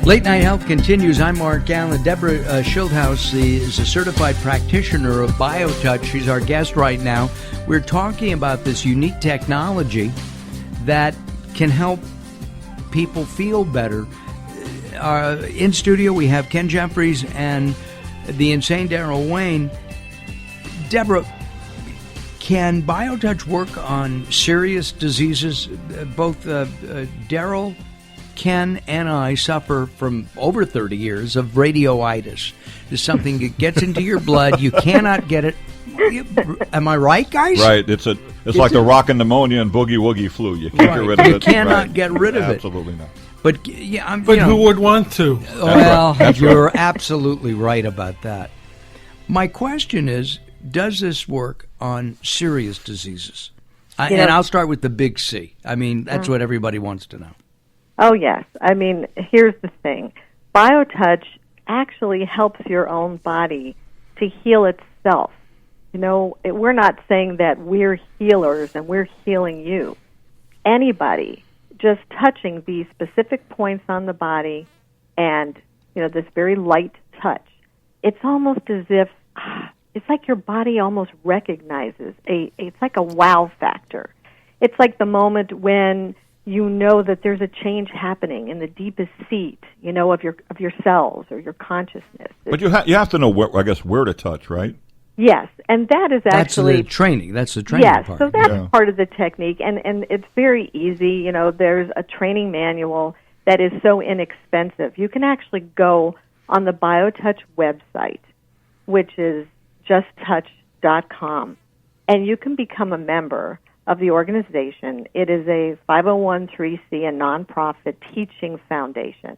Late Night Health continues. I'm Mark Alyn. Debra Schildhouse is a certified practitioner of BioTouch. She's our guest right now. We're talking about this unique technology that can help people feel better. In studio, we have Ken Jeffries and the insane Daryl Wayne. Debra, can BioTouch work on serious diseases? Both Daryl, Ken, and I suffer from over 30 years of radioitis. It's something that gets into your blood. You cannot get it. Am I right, guys? Right. It's like the rockin' pneumonia and boogie woogie flu. You can't get rid of it. You cannot get rid of it. Absolutely not. But yeah, but who would want to? Well, you're absolutely right about that. My question is, does this work on serious diseases? And I'll start with the big C. I mean, that's what everybody wants to know. Oh, yes. I mean, here's the thing. BioTouch actually helps your own body to heal itself. You know, we're not saying that we're healers and we're healing you. Anybody just touching these specific points on the body and, you know, this very light touch, it's almost as if, it's like your body almost recognizes it's like a wow factor. It's like the moment when you know that there's a change happening in the deepest seat, you know, of your cells or your consciousness. But you have to know where to touch, right? Yes, and that is actually that's the training. That's the training part. Yes, so that's part of the technique, and it's very easy. You know, there's a training manual that is so inexpensive. You can actually go on the BioTouch website, which is justtouch.com, and you can become a member of the organization. It is a 501(c)(3), a nonprofit teaching foundation.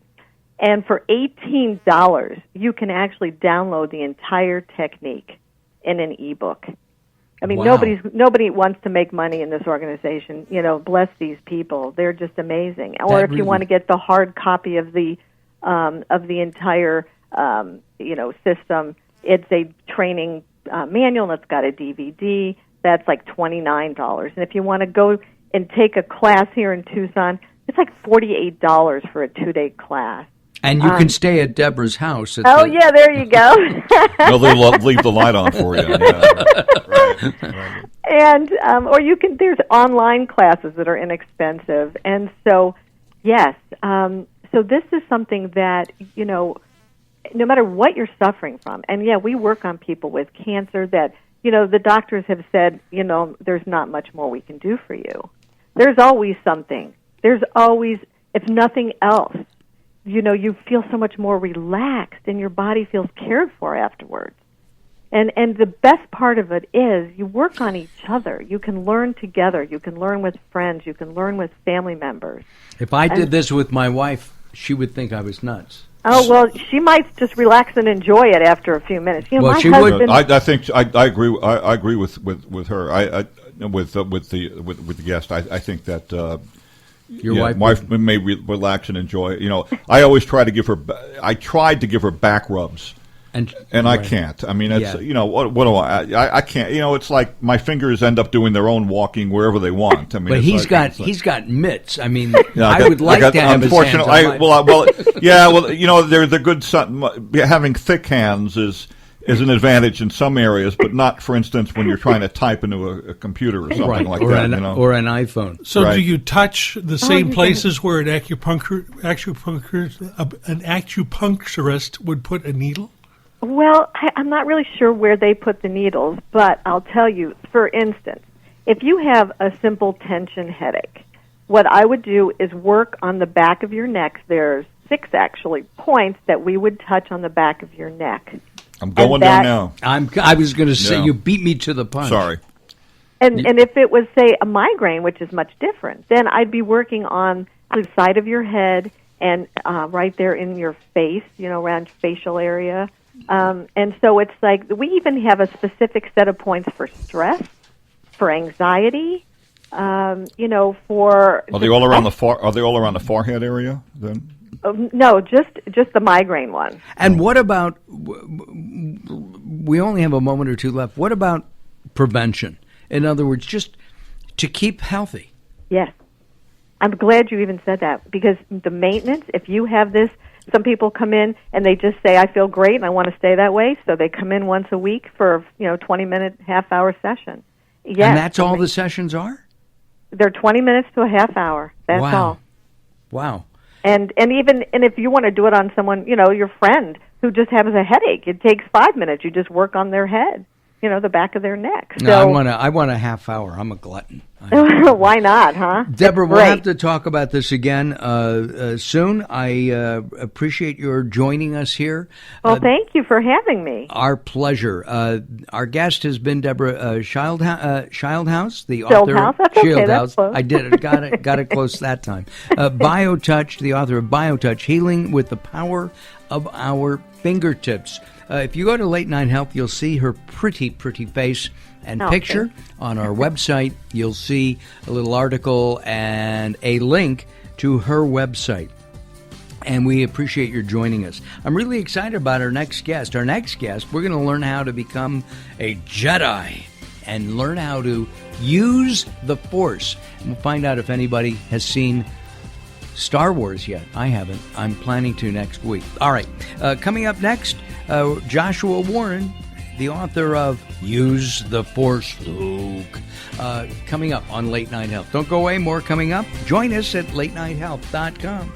And for $18, you can actually download the entire technique in an ebook. I mean, wow. Nobody wants to make money in this organization. You know, bless these people; they're just amazing. Or if you want to get the hard copy of the entire system, it's a training manual that's got a DVD. That's like $29. And if you want to go and take a class here in Tucson, it's like $48 for a 2-day class. And you can stay at Debra's house. Yeah, there you go. No, they'll leave the light on for you. Yeah. Right. And or you can. There's online classes that are inexpensive, and so yes. So this is something that, you know, no matter what you're suffering from, and yeah, we work on people with cancer that, you know, the doctors have said, you know, there's not much more we can do for you. There's always something. There's always, if nothing else, you know, you feel so much more relaxed and your body feels cared for afterwards. And the best part of it is you work on each other. You can learn together. You can learn with friends. You can learn with family members. If I did this with my wife, she would think I was nuts. Oh, well, she might just relax and enjoy it after a few minutes. You know, well, she would. I think I agree. I agree with her. With the guest. I think that your wife may relax and enjoy it. You know, I always try to give her. I tried to give her back rubs. And right. I can't. I mean, it's you know what do I can't. You know, it's like my fingers end up doing their own walking wherever they want. I mean, but he's got mitts. I mean, I would like to have his hands on my... well, you know, they're the good. Having thick hands is an advantage in some areas, but not, for instance, when you're trying to type into a computer or something like that. Or an iPhone. So, do you touch the same places where an acupuncturist would put a needle? Well, I'm not really sure where they put the needles, but I'll tell you, for instance, if you have a simple tension headache, what I would do is work on the back of your neck. There's 6 actually points that we would touch on the back of your neck. I'm going there now. I was going to say, you beat me to the punch. Sorry. And if it was, say, a migraine, which is much different, then I'd be working on the side of your head and right there in your face, you know, around facial area. And so it's like we even have a specific set of points for stress, for anxiety, you know, for. Are they all around the forehead area then? No, just the migraine one. And what about? We only have a moment or two left. What about prevention? In other words, just to keep healthy. Yes, I'm glad you even said that, because the maintenance. If you have this Some people come in and they just say, I feel great and I want to stay that way, so they come in once a week for, 20-minute, half-hour session. Yes. And that's all the sessions are? They're 20 minutes to a half hour. That's all. Wow. And if you want to do it on someone, your friend who just has a headache, it takes 5 minutes. You just work on their head, the back of their neck. No, I want a half hour. I'm a glutton. Why not, huh? Deborah, we'll have to talk about this again soon. I appreciate your joining us here. Well, thank you for having me. Our pleasure. Our guest has been Debra Schildhouse, the author. Schildhouse? That's okay, that's close. I did it. Got it close that time. BioTouch, the author of BioTouch, Healing with the Power of Our Fingertips. If you go to Late Night Health, you'll see her pretty face and picture. On our website, you'll see a little article and a link to her website. And we appreciate your joining us. I'm really excited about our next guest. We're going to learn how to become a Jedi and learn how to use the Force. And we'll find out if anybody has seen Star Wars yet. I haven't. I'm planning to next week. All right. Coming up next, Joshua Warren, the author of Use the Force, Luke, coming up on Late Night Health. Don't go away. More coming up. Join us at latenighthealth.com.